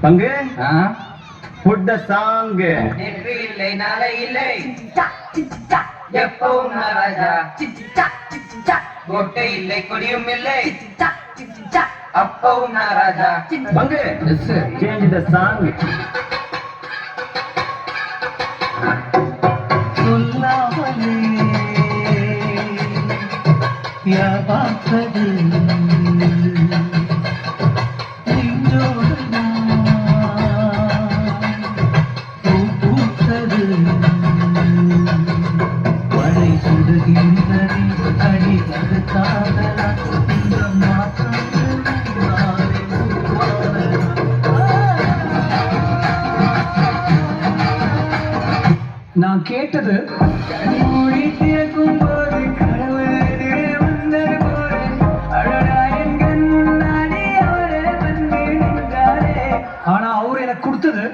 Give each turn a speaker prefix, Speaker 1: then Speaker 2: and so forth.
Speaker 1: பங்கு put the song
Speaker 2: நேற்று இல்லை நாளை இல்லை எப்பவும் ராஜா கோட்டை இல்லை கொடியும் இல்லை அப்பவும் ராஜா
Speaker 1: பங்கு change the song
Speaker 3: சொல்லாமலே யாவாக்கது மழை சுடுகின்றன அடிவது காதலா இந்த மாற்றம் நான் கேட்டது மொழி திறக்கும் போது கடவுளே வந்தது போல அழகா என் கண் முன்னாடி அவரே வந்து நின்றாரே. ஆனா அவர் எனக்கு கொடுத்தது